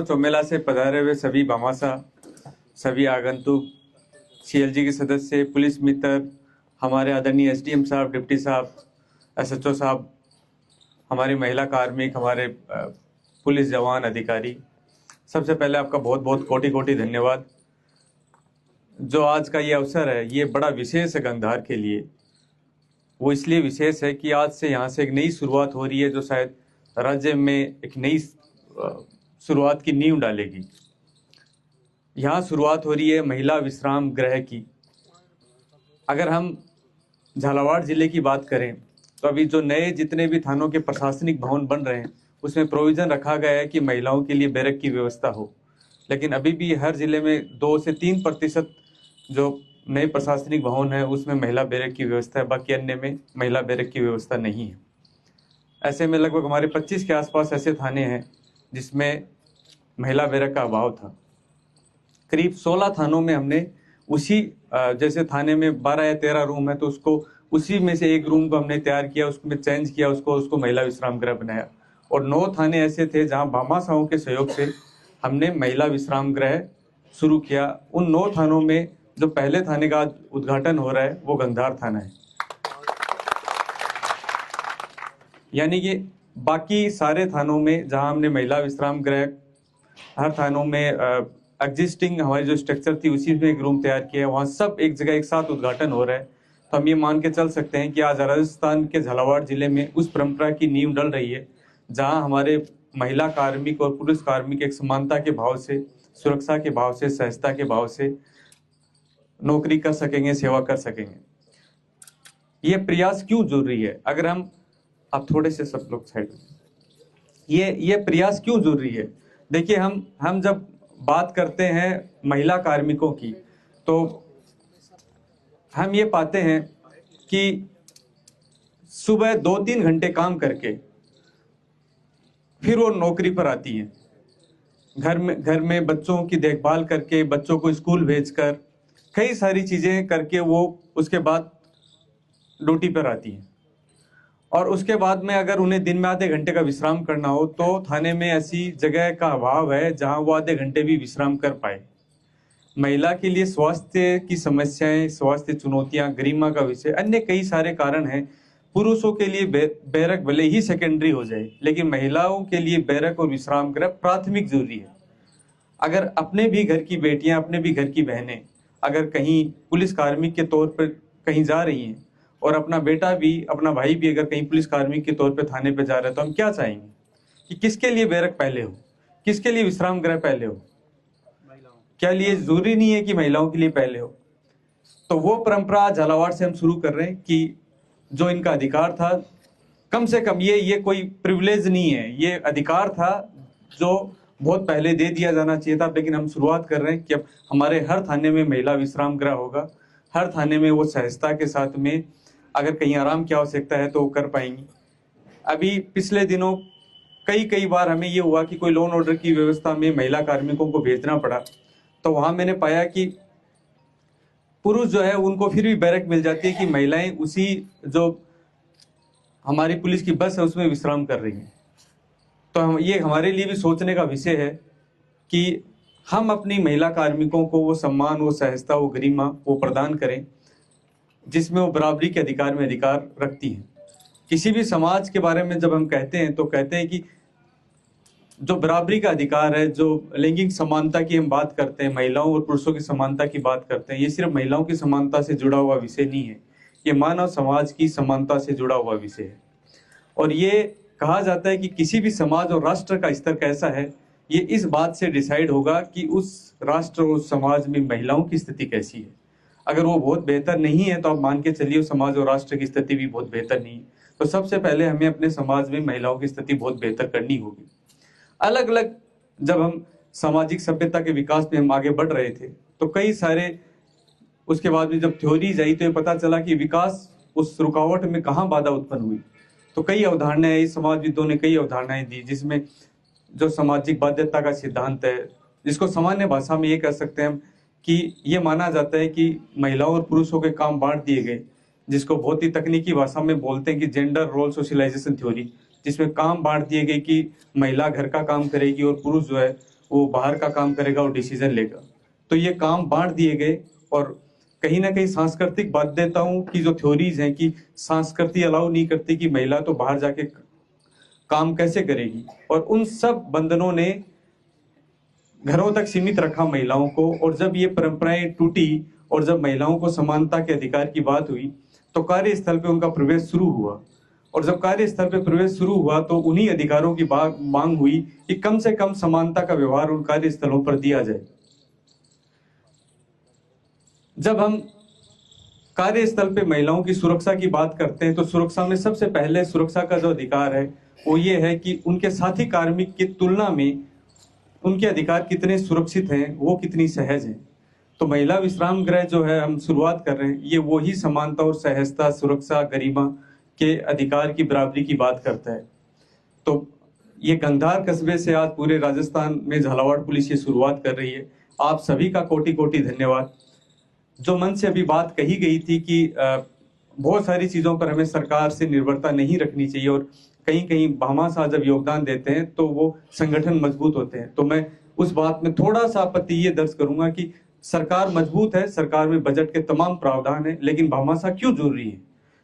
चौमेला से पधारे हुए सभी भामाशाह, सभी आगंतुक, सीएलजी के सदस्य, पुलिस मित्र, हमारे आदरणीय एसडीएम साहब, डिप्टी साहब, एसएचओ साहब, हमारी महिला कार्मिक, हमारे पुलिस जवान, अधिकारी, सबसे पहले आपका बहुत बहुत कोटि कोटि धन्यवाद। जो आज का ये अवसर है ये बड़ा विशेष है गंगधार के लिए। वो इसलिए विशेष है कि आज से यहाँ से एक नई शुरुआत हो रही है जो शायद राज्य में एक नई शुरुआत की नींव डालेगी। यहाँ शुरुआत हो रही है महिला विश्राम गृह की। अगर हम झालावाड़ जिले की बात करें तो अभी जो नए जितने भी थानों के प्रशासनिक भवन बन रहे हैं उसमें प्रोविज़न रखा गया है कि महिलाओं के लिए बैरक की व्यवस्था हो, लेकिन अभी भी हर जिले में 2 से 3% जो नए प्रशासनिक भवन है उसमें महिला बैरक की व्यवस्था है, बाकी अन्य में महिला बैरक की व्यवस्था नहीं है। ऐसे में लगभग हमारे 25 के आसपास ऐसे थाने हैं जिसमें महिला बैरक का अभाव था। करीब 16 थानों में हमने उसी जैसे थाने में 12 या 13 रूम है तो उसको उसी में से एक रूम को हमने तैयार किया, उसमें चेंज किया, उसको महिला विश्राम गृह बनाया। और 9 थाने ऐसे थे जहां भामाशाहों के सहयोग से हमने महिला विश्राम गृह शुरू किया। उन 9 थानों में जो पहले थाने का उद्घाटन हो रहा है वो गंगधार थाना है। यानी कि बाकी सारे थानों में जहां हमने महिला विश्राम गृह, हर थानों में एग्जिस्टिंग हमारी जो स्ट्रक्चर थी उसी में एक रूम तैयार किया, वहाँ सब एक जगह एक साथ उद्घाटन हो रहा है। तो हम ये मान के चल सकते हैं कि आज राजस्थान के झालावाड़ जिले में उस परंपरा की नींव डल रही है जहाँ हमारे महिला कार्मिक और पुरुष कार्मिक एक समानता के भाव से, सुरक्षा के भाव से, सहजता के भाव से नौकरी कर सकेंगे, सेवा कर सकेंगे। ये प्रयास क्यों जरूरी है? अगर हम आप थोड़े से सब लोग साइड, ये प्रयास क्यों जरूरी है? देखिए, हम जब बात करते हैं महिला कार्मिकों की तो हम ये पाते हैं कि सुबह 2-3 घंटे काम करके फिर वो नौकरी पर आती हैं, घर में बच्चों की देखभाल करके, बच्चों को स्कूल भेजकर, कई सारी चीजें करके वो उसके बाद ड्यूटी पर आती हैं। और उसके बाद में अगर उन्हें दिन में आधे घंटे का विश्राम करना हो तो थाने में ऐसी जगह का अभाव है जहां वो आधे घंटे भी विश्राम कर पाए। महिला के लिए स्वास्थ्य की समस्याएं, स्वास्थ्य चुनौतियां, गरिमा का विषय, अन्य कई सारे कारण हैं। पुरुषों के लिए बैरक भले ही सेकेंडरी हो जाए, लेकिन महिलाओं के लिए बैरक और विश्राम गृह प्राथमिक जरूरी है। अगर अपने भी घर की बेटियां, अपने भी घर की बहनें अगर कहीं पुलिस कार्मिक के तौर पर कहीं जा रही हैं और अपना बेटा भी, अपना भाई भी अगर कहीं पुलिस कार्मिक के तौर पर थाने पर जा रहा है तो हम क्या चाहेंगे कि किसके लिए बैरक पहले हो, किसके लिए विश्राम गृह पहले हो? क्या लिए जरूरी नहीं है कि महिलाओं के लिए पहले हो? तो वो परंपरा झालावाड़ से हम शुरू कर रहे हैं कि जो इनका अधिकार था, कम से कम ये कोई प्रिविलेज नहीं है, ये अधिकार था जो बहुत पहले दे दिया जाना चाहिए था। लेकिन हम शुरुआत कर रहे हैं कि अब हमारे हर थाने में महिला विश्राम गृह होगा। हर थाने में वो सहजता के साथ में अगर कहीं आराम की आवश्यकता है तो वो कर पाएंगी। अभी पिछले दिनों कई बार हमें ये हुआ कि कोई लॉ एंड ऑर्डर की व्यवस्था में महिला कार्मिकों को भेजना पड़ा, तो वहां मैंने पाया कि पुरुष जो है उनको फिर भी बैरक मिल जाती है कि महिलाएं उसी जो हमारी पुलिस की बस है उसमें विश्राम कर रही हैं। तो ये हमारे लिए भी सोचने का विषय है कि हम अपनी महिला कार्मिकों को वो सम्मान, वो सहजता, वो गरिमा वो प्रदान करें जिसमें वो बराबरी के अधिकार में अधिकार रखती हैं। किसी भी समाज के बारे में जब हम कहते हैं तो कहते हैं कि जो बराबरी का अधिकार है, जो लैंगिक समानता की हम बात करते हैं, महिलाओं और पुरुषों की समानता की बात करते हैं, ये सिर्फ महिलाओं की समानता से जुड़ा हुआ विषय नहीं है, ये मानव समाज की समानता से जुड़ा हुआ विषय है। और ये कहा जाता है कि किसी भी समाज और राष्ट्र का स्तर कैसा है ये इस बात से डिसाइड होगा कि उस राष्ट्र और समाज में महिलाओं की स्थिति कैसी है। अगर वो बहुत बेहतर नहीं है तो आप मान के चलिए समाज और राष्ट्र की स्थिति भी बहुत बेहतर नहीं है। तो सबसे पहले हमें अपने समाज में महिलाओं की स्थिति बहुत बेहतर करनी होगी। अलग अलग जब हम सामाजिक सभ्यता के विकास में हम आगे बढ़ रहे थे तो कई सारे उसके बाद में जब थ्योरीज आई तो ये पता चला कि विकास उस रुकावट में कहाँ बाधा उत्पन्न हुई। तो कई अवधारणाएं, समाजविदों ने कई अवधारणाएं दी जिसमें जो सामाजिक बाध्यता का सिद्धांत है, जिसको सामान्य भाषा में ये कह सकते हैं हम कि ये माना जाता है कि महिलाओं और पुरुषों के काम बांट दिए गए, जिसको बहुत ही तकनीकी भाषा में बोलते हैं कि जेंडर रोल सोशलाइजेशन थ्योरी, जिसमें काम बांट दिए गए कि महिला घर का काम करेगी और पुरुष जो है वो बाहर का काम करेगा और डिसीजन लेगा। तो ये काम बांट दिए गए और कहीं ना कहीं सांस्कृतिक बाध्यताओं की जो थ्योरीज हैं कि संस्कृति अलाउ नहीं करती कि महिला तो बाहर जाके काम कैसे करेगी, और उन सब बंधनों ने घरों तक सीमित रखा महिलाओं को। और जब ये परंपराएं टूटी और जब महिलाओं को समानता के अधिकार की बात हुई तो कार्यस्थल पे उनका प्रवेश शुरू हुआ। और जब कार्यस्थल पे प्रवेश शुरू हुआ तो उन्हीं अधिकारों की मांग हुई कि कम से कम समानता का व्यवहार उन कार्यस्थलों पर दिया जाए। जब हम कार्यस्थल पे महिलाओं की सुरक्षा की बात करते हैं तो सुरक्षा में सबसे पहले सुरक्षा का जो अधिकार है वो ये है कि उनके साथी कार्मिक की तुलना में उनके अधिकार कितने सुरक्षित हैं, वो कितनी सहज हैं। तो महिला विश्राम गृह जो है हम शुरुआत कर रहे हैं, ये वही समानता और सहजता, सुरक्षा, गरिमा के अधिकार की बराबरी की बात करता है। तो ये गंधार कस्बे से आज पूरे राजस्थान में झालावाड़ पुलिस ये शुरुआत कर रही है। आप सभी का कोटि कोटि धन्यवाद। जो मन से अभी बात कही गई थी कि बहुत सारी चीजों पर हमें सरकार से निर्भरता नहीं रखनी चाहिए और कहीं कहीं भामाशाह जब योगदान देते हैं तो वो संगठन मजबूत होते हैं, तो मैं उस बात में थोड़ा सा आपत्ति ये दर्ज करूंगा कि सरकार मजबूत है, सरकार में बजट के तमाम प्रावधान है, लेकिन भामाशाह क्यों जरूरी है?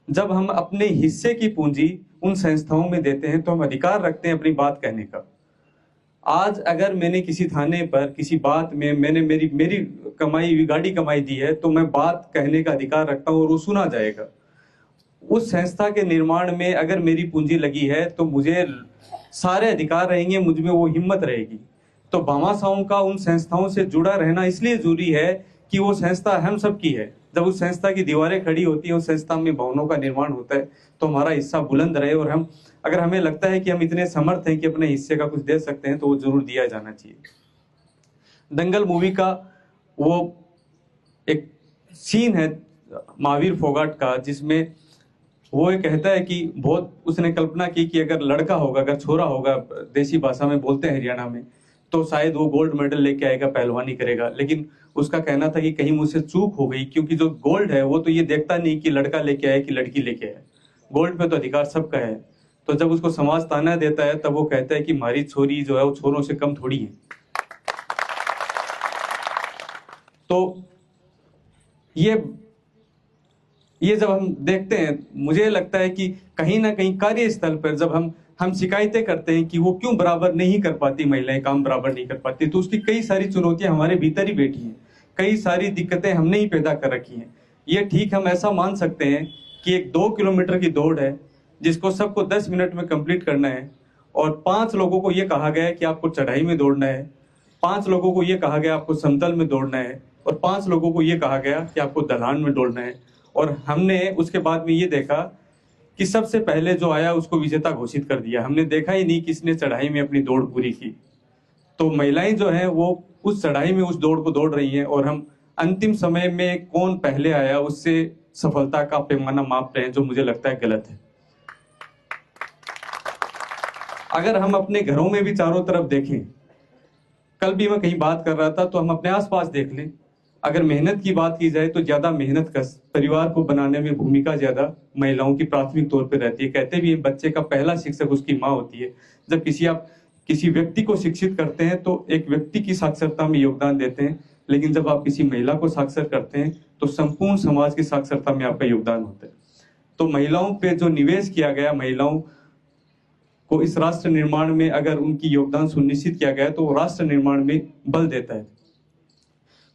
जब हम अपने हिस्से की पूंजी उन संस्थाओं में देते हैं तो हम अधिकार रखते हैं अपनी बात कहने का। आज अगर मैंने किसी थाने पर किसी बात में मैंने मेरी कमाई हुई गाड़ी कमाई दी है तो मैं बात कहने का अधिकार रखता हूं और वो सुना जाएगा। उस संस्था के निर्माण में अगर मेरी पूंजी लगी है तो मुझे सारे अधिकार रहेंगे, मुझ में वो हिम्मत रहेगी। तो भामाशाहों का उन संस्थाओं से जुड़ा रहना इसलिए जरूरी है कि वो संस्था हम सब की है। जब उस संस्था की दीवारें खड़ी होती है, उस संस्था में भवनों का निर्माण होता है, तो हमारा हिस्सा बुलंद रहे। और हम अगर हमें लगता है कि हम इतने समर्थ हैं कि अपने हिस्से का कुछ दे सकते हैं तो वो जरूर दिया जाना चाहिए। दंगल मूवी का वो एक सीन है महावीर फोगाट का जिसमें वो ये कहता है कि बहुत उसने कल्पना की कि अगर लड़का होगा, अगर छोरा होगा, देसी भाषा में बोलते हैं हरियाणा में, तो शायद वो गोल्ड मेडल लेके आएगा, पहलवानी करेगा। लेकिन उसका कहना था कि कहीं मुझसे चूक हो गई, क्योंकि जो गोल्ड है वो तो ये देखता नहीं कि लड़का लेके आया कि लड़की लेके आया, गोल्ड पे तो अधिकार सबका है। तो जब उसको समाज ताना देता है तब वो कहता है कि हमारी छोरी जो है वो छोरों से कम थोड़ी है। तो ये जब हम देखते हैं, मुझे लगता है कि कहीं ना कहीं कार्यस्थल पर जब हम शिकायतें करते हैं कि वो क्यों बराबर नहीं कर पाती, महिलाएं काम बराबर नहीं कर पाती, तो उसकी कई सारी चुनौतियां हमारे भीतर ही बैठी हैं, कई सारी दिक्कतें हमने ही पैदा कर रखी हैं। ये ठीक हम ऐसा मान सकते हैं कि एक 2 किलोमीटर की दौड़ है जिसको सबको 10 मिनट में कंप्लीट करना है, और 5 लोगों को ये कहा गया है कि आपको चढ़ाई में दौड़ना है, 5 लोगों को ये कहा गया आपको समतल में दौड़ना है, और 5 लोगों को ये कहा गया कि आपको ढलान में दौड़ना है। और हमने उसके बाद में ये देखा कि सबसे पहले जो आया उसको विजेता घोषित कर दिया। हमने देखा ही नहीं किसने चढ़ाई में अपनी दौड़ पूरी की। तो महिलाएं जो हैं वो उस चढ़ाई में उस दौड़ को दौड़ रही हैं, और हम अंतिम समय में कौन पहले आया उससे सफलता का पैमाना माप रहे हैं, जो मुझे लगता है गलत है। अगर हम अपने घरों में भी चारों तरफ देखें, कल भी मैं कहीं बात कर रहा था, तो हम अपने आसपास देख लें। अगर मेहनत की बात की जाए तो ज्यादा मेहनत कश परिवार को बनाने में भूमिका ज्यादा महिलाओं की प्राथमिक तौर पे रहती है। कहते भी बच्चे का पहला शिक्षक उसकी माँ होती है। जब आप किसी व्यक्ति को शिक्षित करते हैं तो एक व्यक्ति की साक्षरता में योगदान देते हैं, लेकिन जब आप किसी महिला को साक्षर करते हैं तो संपूर्ण समाज की साक्षरता में आपका योगदान होता है। तो महिलाओं पे जो निवेश किया गया, महिलाओं को इस राष्ट्र निर्माण में अगर उनकी योगदान सुनिश्चित किया गया तो राष्ट्र निर्माण में बल देता है।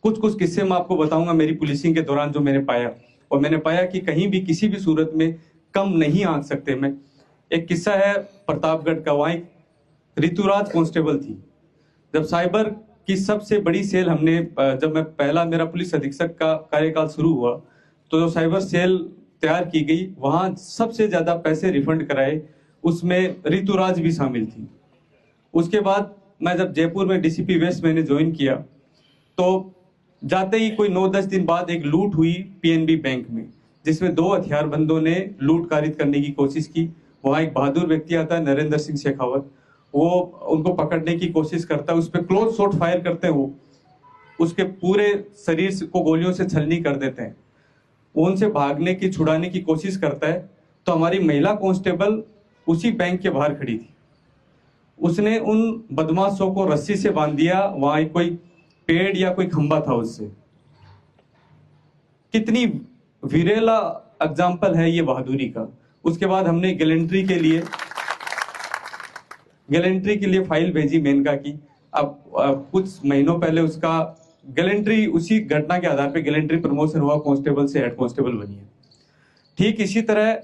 कुछ किस्से मैं आपको बताऊंगा मेरी पुलिसिंग के दौरान जो मैंने पाया, और मैंने पाया कि कहीं भी किसी भी सूरत में कम नहीं आंक सकते। मैं एक किस्सा है प्रतापगढ़ का, वहां एक ऋतुराज कांस्टेबल थी। जब साइबर की सबसे बड़ी सेल हमने जब मैं पहला मेरा पुलिस अधीक्षक का कार्यकाल शुरू हुआ तो जो साइबर सेल तैयार की गई वहां सबसे ज्यादा पैसे रिफंड कराए, उसमें ऋतुराज भी शामिल थी। उसके बाद मैं जब जयपुर में डीसीपी वेस्ट मैंने ज्वाइन किया तो जाते ही कोई 9-10 दिन बाद एक लूट हुई पीएनबी बैंक में, जिसमें 2 हथियारबंदों ने लूट कारित करने की कोशिश की। वहां एक बहादुर व्यक्ति आता है नरेंद्र सिंह शेखावत, वो उनको पकड़ने की कोशिश करता है, उस पर क्लोज शॉट फायर करते हैं, वो उसके पूरे शरीर को गोलियों से छलनी कर देते हैं। वो उनसे भागने की छुड़ाने की कोशिश करता है तो हमारी महिला कांस्टेबल उसी बैंक के बाहर खड़ी थी। उसने उन बदमाशों को रस्सी से बांध दिया, वहां एक कोई पेड़ या कोई खंबा था उससे। कितनी विरेला एग्जाम्पल है ये बहादुरी का। उसके बाद हमने गैलेंट्री के लिए फाइल भेजी मेनका की। अब कुछ महीनों पहले उसका गैलेंट्री, उसी घटना के आधार पे गैलेंट्री प्रमोशन हुआ, कांस्टेबल से हेड कांस्टेबल बनी है। ठीक इसी तरह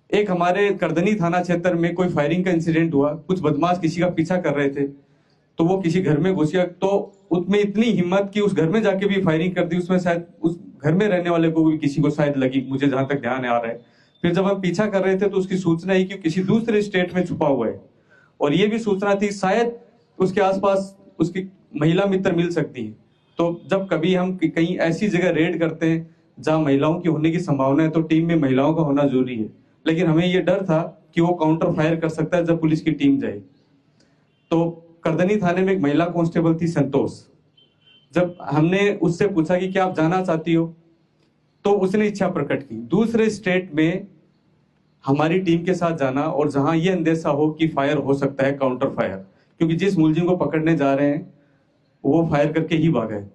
एक हमारे करधनी थाना क्षेत्र में कोई फायरिंग का इंसिडेंट हुआ। कुछ बदमाश किसी का पीछा कर रहे थे, तो वो किसी घर में घुस गया, तो उसमें इतनी हिम्मत कि उस घर में जाके भी फायरिंग कर दी। उसमें शायद उस घर में रहने वाले को भी किसी को शायद लगी, मुझे जहां तक ध्यान आ रहा है। फिर जब हम पीछा कर रहे थे तो उसकी सूचना है कि किसी दूसरे स्टेट में छुपा हुआ है, और ये भी सूचना थी शायद उसके आसपास उसकी महिला मित्र मिल सकती है। तो जब कभी हम कहीं ऐसी जगह रेड करते हैं जहां महिलाओं की होने की संभावना है, तो टीम में महिलाओं का होना जरूरी है। लेकिन हमें ये डर था कि वो काउंटर फायर कर सकता है जब पुलिस की टीम जाए। तो करधनी थाने में एक महिला कांस्टेबल थी संतोष। जब हमने उससे पूछा कि क्या आप जाना चाहती हो, तो उसने इच्छा प्रकट की दूसरे स्टेट में हमारी टीम के साथ जाना, और जहां ये अंदेशा हो कि फायर हो सकता है, काउंटर फायर, क्योंकि जिस मुलजिम को पकड़ने जा रहे हैं वो फायर करके ही भागा है।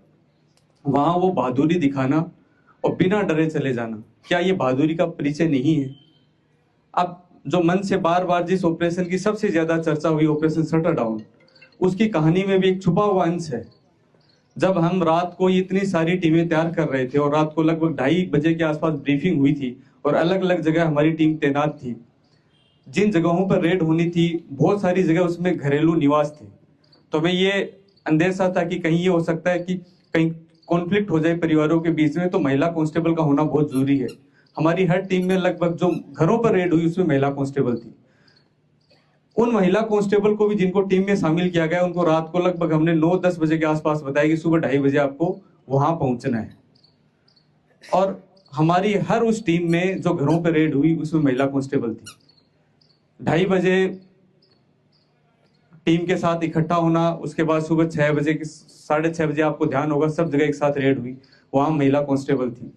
वहां वो बहादुरी दिखाना और बिना डरे चले जाना, क्या ये बहादुरी का परिचय नहीं है? अब जो मन से बार बार जिस ऑपरेशन की सबसे ज्यादा चर्चा हुई, ऑपरेशन शटर डाउन, उसकी कहानी में भी एक छुपा हुआ अंश है। जब हम रात को इतनी सारी टीमें तैयार कर रहे थे और रात को लगभग 2:30 बजे के आसपास ब्रीफिंग हुई थी और अलग अलग जगह हमारी टीम तैनात थी, जिन जगहों पर रेड होनी थी बहुत सारी जगह उसमें घरेलू निवास थे। तो हमें ये अंदेशा था कि कहीं ये हो सकता है कि कहीं कॉन्फ्लिक्ट हो जाए परिवारों के बीच में, तो महिला कांस्टेबल का होना बहुत जरूरी है। हमारी हर टीम में लगभग जो घरों पर रेड हुई उसमें महिला कांस्टेबल थी। उन महिला कांस्टेबल को भी जिनको टीम में शामिल किया गया, उनको रात को लगभग हमने 9-10 बजे के आसपास बताया कि सुबह 2:30 बजे आपको वहां पहुंचना है। और हमारी हर उस टीम में जो घरों पर रेड हुई उसमें महिला कांस्टेबल थी। 2:30 बजे टीम के साथ इकट्ठा होना, उसके बाद सुबह 6 बजे 6:30 बजे आपको ध्यान होगा सब जगह एक साथ रेड हुई, वहां महिला कांस्टेबल थी।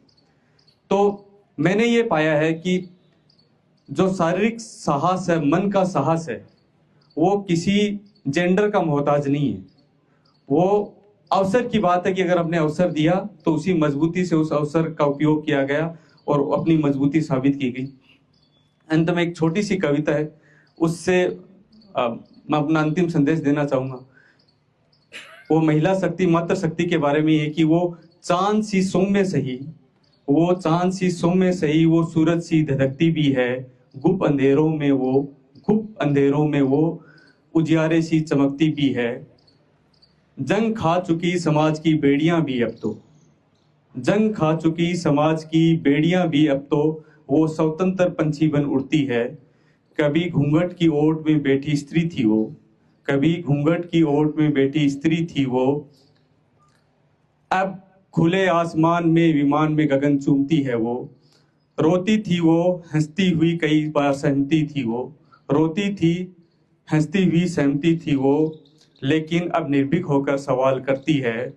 तो मैंने ये पाया है कि जो शारीरिक साहस है, मन का साहस है, वो किसी जेंडर का मोहताज नहीं है। वो अवसर की बात है कि अगर आपने अवसर दिया तो उसी मजबूती से उस अवसर का उपयोग किया गया और अपनी मजबूती साबित की गई। अंत में एक छोटी सी कविता है, उससे मैं अपना अंतिम संदेश देना चाहूंगा। वो महिला शक्ति, मातृ शक्ति के बारे में है कि वो चांद सी सौम्य सही, वो चांद सी सौम्य सही, वो सूरज सी धधकती भी है, गुप अंधेरों में वो उजियारे सी चमकती भी है। जंग खा चुकी समाज की बेड़ियां भी अब तो, जंग खा चुकी समाज की बेड़ियां भी अब तो वो स्वतंत्र पंछी बन उड़ती है। कभी घूंघट की ओट में बैठी स्त्री थी वो, कभी घूंघट की ओट में बैठी स्त्री थी वो, अब खुले आसमान में विमान में गगन चूमती है वो। रोती थी वो हंसती हुई कई बार सहमती थी वो, रोती थी हंसती हुई सहमती थी वो, लेकिन अब निर्भीक होकर सवाल करती है।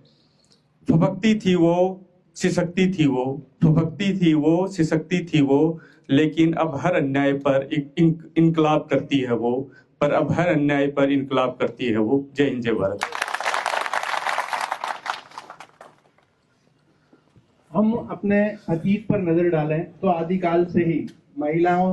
फपकती थी वो सिसकती थी वो, फपकती थी वो सिसकती थी वो, लेकिन अब हर अन्याय पर इनकलाब करती है वो, पर अब हर अन्याय पर इनकलाब करती है वो। जय हिंद, जय भारत। हम अपने अतीत पर नजर डालें तो आदिकाल से ही महिलाओं